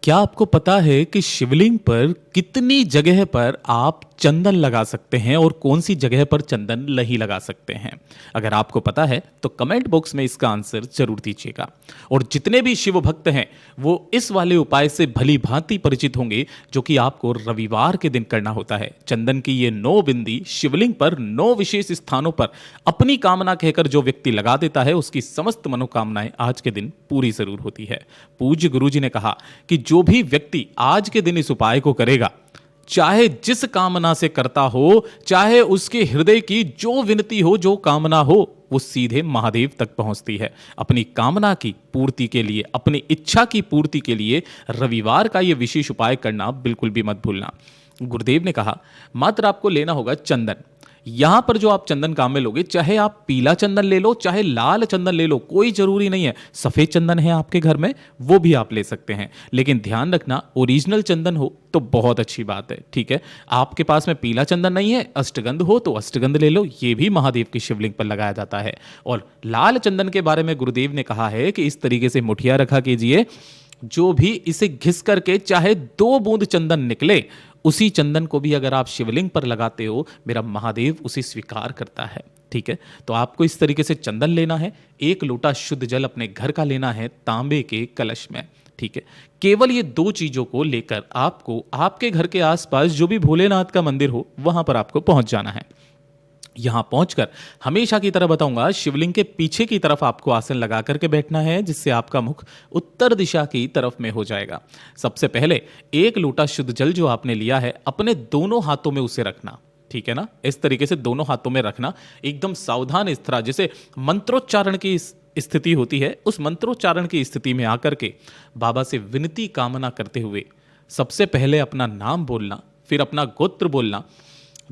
क्या आपको पता है कि शिवलिंग पर कितनी जगह पर आप चंदन लगा सकते हैं और कौन सी जगह पर चंदन नहीं लगा सकते हैं? अगर आपको पता है तो कमेंट बॉक्स में इसका आंसर जरूर दीजिएगा। और जितने भी शिव भक्त हैं वो इस वाले उपाय से भली भांति परिचित होंगे जो कि आपको रविवार के दिन करना होता है। चंदन की ये 9 बिंदी शिवलिंग पर 9 विशेष स्थानों पर अपनी कामना कहकर जो व्यक्ति लगा देता है उसकी समस्त मनोकामनाएं आज के दिन पूरी जरूर होती है। पूज्य गुरुजी ने कहा कि जो भी व्यक्ति आज के दिन इस उपाय को करेगा, चाहे जिस कामना से करता हो, चाहे उसके हृदय की जो विनती हो, जो कामना हो, वो सीधे महादेव तक पहुंचती है। अपनी कामना की पूर्ति के लिए, अपनी इच्छा की पूर्ति के लिए रविवार का यह विशेष उपाय करना बिल्कुल भी मत भूलना। गुरुदेव ने कहा मात्र आपको लेना होगा चंदन। यहां पर जो आप चंदन काम में लोगे, चाहे आप पीला चंदन ले लो, चाहे लाल चंदन ले लो, कोई जरूरी नहीं है। सफेद चंदन है आपके घर में, वो भी आप ले सकते हैं, लेकिन ध्यान रखना ओरिजिनल चंदन हो तो बहुत अच्छी बात है। ठीक है, आपके पास में पीला चंदन नहीं है, अष्टगंध हो तो अष्टगंध ले लो, ये भी महादेव की शिवलिंग पर लगाया जाता है। और लाल चंदन के बारे में गुरुदेव ने कहा है कि इस तरीके से मुठिया रखा कीजिए, जो भी इसे घिस करके चाहे 2 बूंद चंदन निकले, उसी चंदन को भी अगर आप शिवलिंग पर लगाते हो, मेरा महादेव उसे स्वीकार करता है। ठीक है, तो आपको इस तरीके से चंदन लेना है, 1 लोटा शुद्ध जल अपने घर का लेना है तांबे के कलश में। ठीक है, केवल ये 2 चीजों को लेकर आपको आपके घर के आसपास जो भी भोलेनाथ का मंदिर हो वहां पर आपको पहुंच जाना है। यहां पहुंचकर हमेशा की तरह बताऊंगा, शिवलिंग के पीछे की तरफ आपको आसन लगा करके बैठना है, जिससे आपका मुख उत्तर दिशा की तरफ में हो जाएगा। सबसे पहले 1 लोटा शुद्ध जल जो आपने लिया है अपने दोनों हाथों में उसे रखना। ठीक है ना, इस तरीके से दोनों हाथों में रखना, एकदम सावधान इस तरह जैसे मंत्रोच्चारण की स्थिति होती है, उस मंत्रोच्चारण की स्थिति में आकर के बाबा से विनती कामना करते हुए सबसे पहले अपना नाम बोलना, फिर अपना गोत्र बोलना।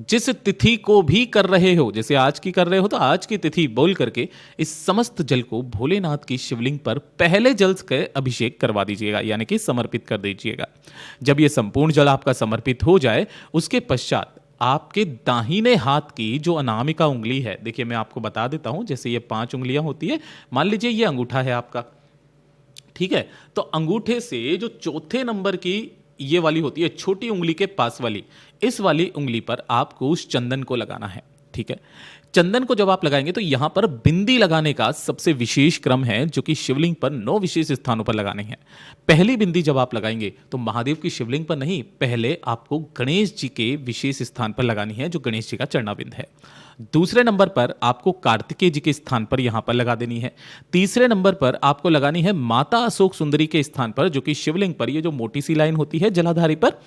जिस तिथि को भी कर रहे हो, जैसे आज की कर रहे हो तो आज की तिथि बोल करके इस समस्त जल को भोलेनाथ की शिवलिंग पर पहले जल के अभिषेक करवा दीजिएगा, यानी कि समर्पित कर दीजिएगा। जब यह संपूर्ण जल आपका समर्पित हो जाए, उसके पश्चात आपके दाहिने हाथ की जो अनामिका उंगली है, देखिए मैं आपको बता देता हूं, जैसे ये 5 उंगलियां होती है, मान लीजिए ये अंगूठा है आपका। ठीक है, तो अंगूठे से जो चौथे नंबर की ये वाली होती है छोटी उंगली के पास वाली, इस वाली उंगली पर आपको उस चंदन को लगाना है। ठीक है, चंदन को जब आप लगाएंगे तो यहां पर बिंदी लगाने का सबसे विशेष क्रम है, जो कि शिवलिंग पर 9 विशेष स्थानों पर लगानी है। पहली बिंदी जब आप लगाएंगे तो महादेव की शिवलिंग पर नहीं, पहले आपको गणेश जी के विशेष स्थान पर लगानी है, जो गणेश जी का चरणाबिंद है। दूसरे नंबर पर आपको कार्तिकेय जी के स्थान पर यहां पर लगा देनी है। तीसरे नंबर पर आपको लगानी है माता अशोक सुंदरी के स्थान पर, जो कि शिवलिंग पर ये जो मोटी सी लाइन होती है जलाधारी पर,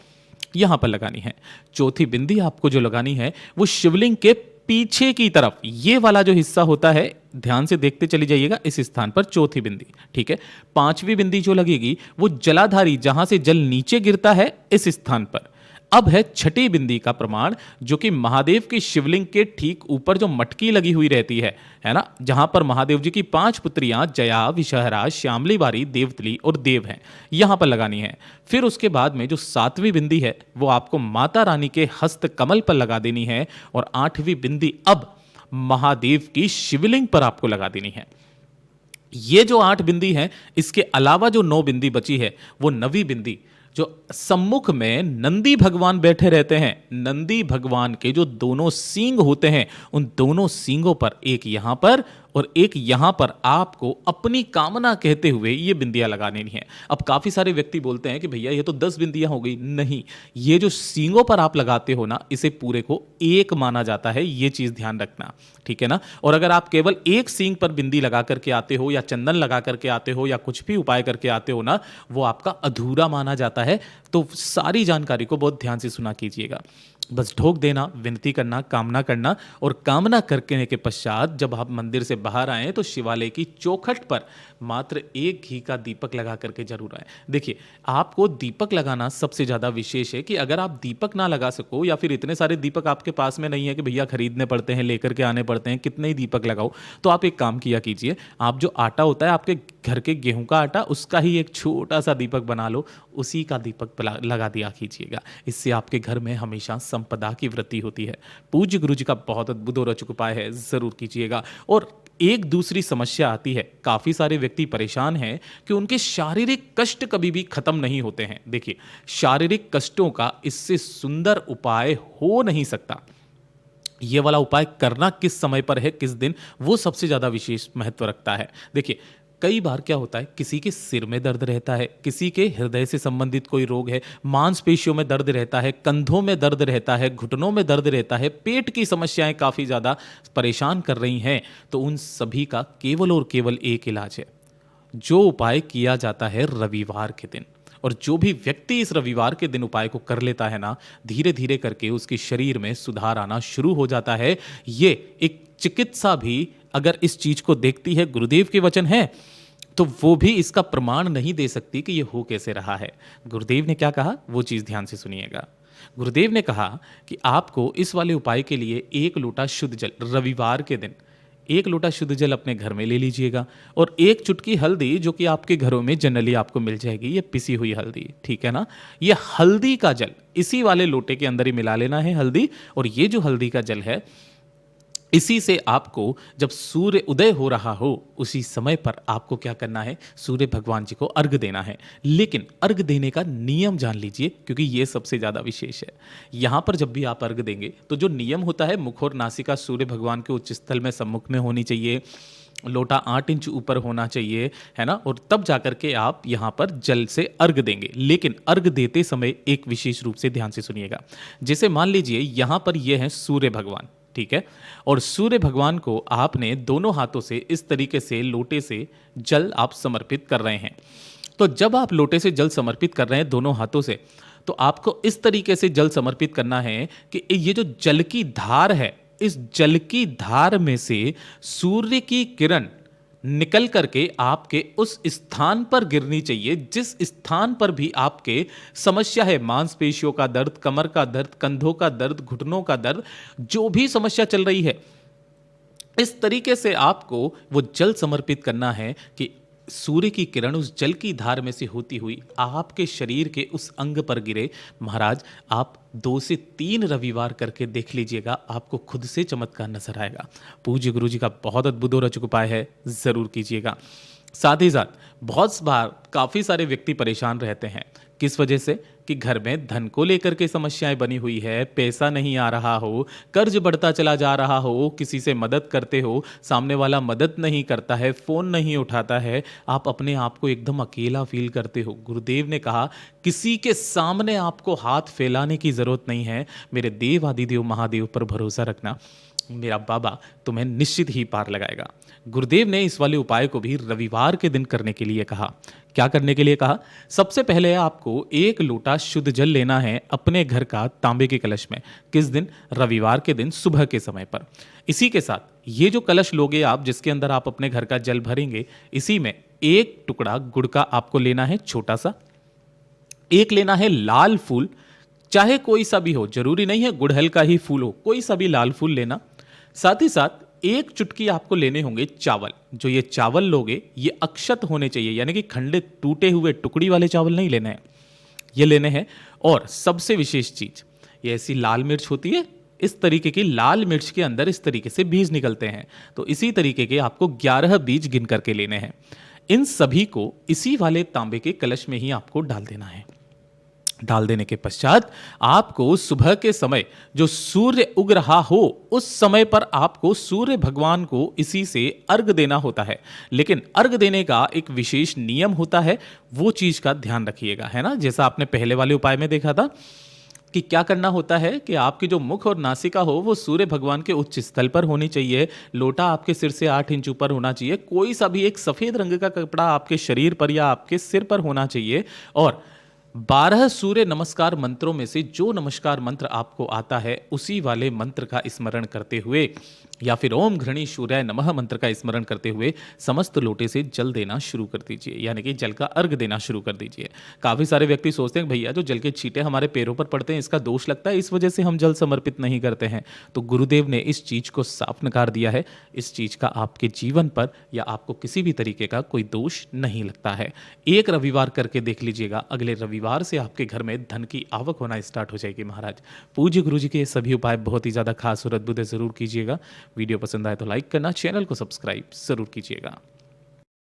यहां पर लगानी है। चौथी बिंदी आपको जो लगानी है वो शिवलिंग के पीछे की तरफ, ये वाला जो हिस्सा होता है, ध्यान से देखते चली जाइएगा, इस स्थान पर चौथी बिंदी। ठीक है, 5वीं बिंदी जो लगेगी वो जलाधारी, जहां से जल नीचे गिरता है, इस स्थान पर। अब है 6ठी बिंदी का प्रमाण, जो कि महादेव की शिवलिंग के ठीक ऊपर जो मटकी लगी हुई रहती है ना, जहां पर महादेव जी की 5 पुत्रियां जया, विषहरा, श्यामली बारी, देवतली और देव हैं, यहां पर लगानी है। फिर उसके बाद में जो 7वीं बिंदी है वो आपको माता रानी के हस्त कमल पर लगा देनी है, और 8वीं बिंदी अब महादेव की शिवलिंग पर आपको लगा देनी है। ये जो 8 बिंदी है, इसके अलावा जो 9 बिंदी बची है, वो 9वीं बिंदी जो सम्मुख में नंदी भगवान बैठे रहते हैं, नंदी भगवान के जो दोनों सींग होते हैं, उन दोनों सींगों पर, एक यहां पर और एक यहां पर, आपको अपनी कामना कहते हुए ये बिंदियां लगानी है। अब काफी सारे व्यक्ति बोलते हैं कि भैया ये तो 10 बिंदियां हो गई। नहीं, ये जो सींगों पर आप लगाते हो ना, इसे पूरे को एक माना जाता है, ये चीज ध्यान रखना। ठीक है ना, और अगर आप केवल एक सींग पर बिंदी लगा करके आते हो, या चंदन लगा करके आते हो, या कुछ भी उपाय करके आते हो ना, वो आपका अधूरा माना जाता है। तो सारी जानकारी को बहुत ध्यान से सुना कीजिएगा। बस ढोक देना, विनती करना, कामना करना, और कामना करने के पश्चात जब आप मंदिर से बाहर आए तो शिवालय की चौखट पर मात्र 1 घी का दीपक लगा करके जरूर आए। देखिए, आपको दीपक लगाना सबसे ज्यादा विशेष है, कि अगर आप दीपक ना लगा सको, या फिर इतने सारे दीपक आपके पास में नहीं है कि भैया खरीदने पड़ते हैं, लेकर के आने पड़ते हैं, कितने ही दीपक लगाओ, तो आप एक काम किया कीजिए, आप जो आटा होता है आपके घर के गेहूं का आटा, उसका ही एक छोटा सा दीपक बना लो, उसी का दीपक लगा दिया कीजिएगा। इससे आपके घर में हमेशा संपदा की वृद्धि होती है। पूज्य गुरु जी का बहुत अद्भुत और अचूक उपाय है, जरूर कीजिएगा। और एक दूसरी समस्या आती है, काफी सारे व्यक्ति परेशान हैं कि उनके शारीरिक कष्ट कभी भी खत्म नहीं होते हैं। देखिए, शारीरिक कष्टों का इससे सुंदर उपाय हो नहीं सकता। ये वाला उपाय करना किस समय पर है, किस दिन, वो सबसे ज्यादा विशेष महत्व रखता है। देखिए, कई बार क्या होता है, किसी के सिर में दर्द रहता है, किसी के हृदय से संबंधित कोई रोग है, मांसपेशियों में दर्द रहता है, कंधों में दर्द रहता है, घुटनों में दर्द रहता है, पेट की समस्याएं काफी ज्यादा परेशान कर रही हैं, तो उन सभी का केवल और केवल एक इलाज है, जो उपाय किया जाता है रविवार के दिन। और जो भी व्यक्ति इस रविवार के दिन उपाय को कर लेता है ना, धीरे धीरे करके उसके शरीर में सुधार आना शुरू हो जाता है। ये एक चिकित्सा भी अगर इस चीज को देखती है, गुरुदेव के वचन है, तो वो भी इसका प्रमाण नहीं दे सकती कि ये हो कैसे रहा है। गुरुदेव ने क्या कहा, वो चीज ध्यान से सुनिएगा। गुरुदेव ने कहा कि आपको इस वाले उपाय के लिए 1 लोटा शुद्ध जल, रविवार के दिन 1 लोटा शुद्ध जल अपने घर में ले लीजिएगा, और 1 चुटकी हल्दी, जो कि आपके घरों में जनरली आपको मिल जाएगी, ये पिसी हुई हल्दी, ठीक है ना, ये हल्दी का जल इसी वाले लोटे के अंदर ही मिला लेना है हल्दी। और ये जो हल्दी का जल है, इसी से आपको जब सूर्य उदय हो रहा हो उसी समय पर आपको क्या करना है, सूर्य भगवान जी को अर्घ देना है। लेकिन अर्घ देने का नियम जान लीजिए, क्योंकि ये सबसे ज्यादा विशेष है। यहां पर जब भी आप अर्घ देंगे तो जो नियम होता है, मुख और नासिका सूर्य भगवान के उच्च स्थल में सम्मुख में होनी चाहिए, लोटा 8 इंच ऊपर होना चाहिए, है ना, और तब जाकर के आप यहां पर जल से अर्घ देंगे। लेकिन अर्घ देते समय एक विशेष रूप से ध्यान से सुनिएगा। जैसे मान लीजिए यहां पर यह है सूर्य भगवान, ठीक है, और सूर्य भगवान को आपने दोनों हाथों से इस तरीके से लोटे से जल आप समर्पित कर रहे हैं। तो जब आप लोटे से जल समर्पित कर रहे हैं दोनों हाथों से, तो आपको इस तरीके से जल समर्पित करना है कि ये जो जल की धार है, इस जल की धार में से सूर्य की किरण निकल करके आपके उस स्थान पर गिरनी चाहिए जिस स्थान पर भी आपके समस्या है, मांसपेशियों का दर्द, कमर का दर्द, कंधों का दर्द, घुटनों का दर्द, जो भी समस्या चल रही है, इस तरीके से आपको वो जल समर्पित करना है कि सूर्य की किरण उस जल की धार में से होती हुई आपके शरीर के उस अंग पर गिरे। महाराज, आप 2 से 3 रविवार करके देख लीजिएगा, आपको खुद से चमत्कार नजर आएगा। पूज्य गुरु जी का बहुत अद्भुत और अचूक उपाय है, जरूर कीजिएगा। साथ ही साथ बहुत बार काफी सारे व्यक्ति परेशान रहते हैं, किस वजह से, कि घर में धन को लेकर के समस्याएं बनी हुई है, पैसा नहीं आ रहा हो, कर्ज बढ़ता चला जा रहा हो, किसी से मदद करते हो, सामने वाला मदद नहीं करता है, फोन नहीं उठाता है, आप अपने आप को एकदम अकेला फील करते हो। गुरुदेव ने कहा किसी के सामने आपको हाथ फैलाने की जरूरत नहीं है, मेरे देव आदिदेव महादेव पर भरोसा रखना, मेरा बाबा तुम्हें निश्चित ही पार लगाएगा। गुरुदेव ने इस वाले उपाय को भी रविवार के दिन करने के लिए कहा। क्या करने के लिए कहा? सबसे पहले आपको 1 लोटा शुद्ध जल लेना है अपने घर का तांबे के कलश में। किस दिन? रविवार के दिन सुबह के समय पर। इसी के साथ ये जो कलश लोगे आप, जिसके अंदर आप अपने घर का जल भरेंगे, इसी में 1 टुकड़ा गुड़ का आपको लेना है, छोटा सा। 1 लेना है लाल फूल, चाहे कोई सा भी हो, जरूरी नहीं है गुड़हल का ही फूल हो, कोई सा भी लाल फूल लेना। साथ ही साथ 1 चुटकी आपको लेने होंगे चावल। जो ये चावल लोगे ये अक्षत होने चाहिए, यानी कि खंडित टूटे हुए टुकड़ी वाले चावल नहीं लेने हैं, ये लेने हैं। और सबसे विशेष चीज, ये ऐसी लाल मिर्च होती है, इस तरीके की लाल मिर्च के अंदर इस तरीके से बीज निकलते हैं, तो इसी तरीके के आपको 11 बीज गिन करके लेने हैं। इन सभी को इसी वाले तांबे के कलश में ही आपको डाल देना है। डाल देने के पश्चात आपको सुबह के समय जो सूर्य उग रहा हो उस समय पर आपको सूर्य भगवान को इसी से अर्घ देना होता है। लेकिन अर्घ देने का एक विशेष नियम होता है, वो चीज का ध्यान रखिएगा, है ना। जैसा आपने पहले वाले उपाय में देखा था कि क्या करना होता है कि आपकी जो मुख और नासिका हो वो सूर्य भगवान के उच्च स्थल पर होनी चाहिए, लोटा आपके सिर से 8 इंच ऊपर होना चाहिए, कोई सा भी एक सफेद रंग का कपड़ा आपके शरीर पर या आपके सिर पर होना चाहिए, और 12 सूर्य नमस्कार मंत्रों में से जो नमस्कार मंत्र आपको आता है उसी वाले मंत्र का स्मरण करते हुए या फिर ओम घृणी सूर्याय नमः मंत्र का स्मरण करते हुए समस्त लोटे से जल देना शुरू कर दीजिए, यानी कि जल का अर्घ देना शुरू कर दीजिए। काफी सारे व्यक्ति सोचते हैं भैया जो जल के छींटे हमारे पैरों पर पड़ते हैं इसका दोष लगता है, इस वजह से हम जल समर्पित नहीं करते हैं। तो गुरुदेव ने इस चीज को साफ नकार दिया है, इस चीज का आपके जीवन पर या आपको किसी भी तरीके का कोई दोष नहीं लगता है। 1 रविवार करके देख लीजिएगा, अगले रविवार से आपके घर में धन की आवक होना स्टार्ट हो जाएगी। महाराज, पूज्य गुरु जी के ये सभी उपाय बहुत ही ज्यादा खास और अद्भुत है, जरूर कीजिएगा। वीडियो पसंद आए तो लाइक करना, चैनल को सब्सक्राइब ज़रूर कीजिएगा।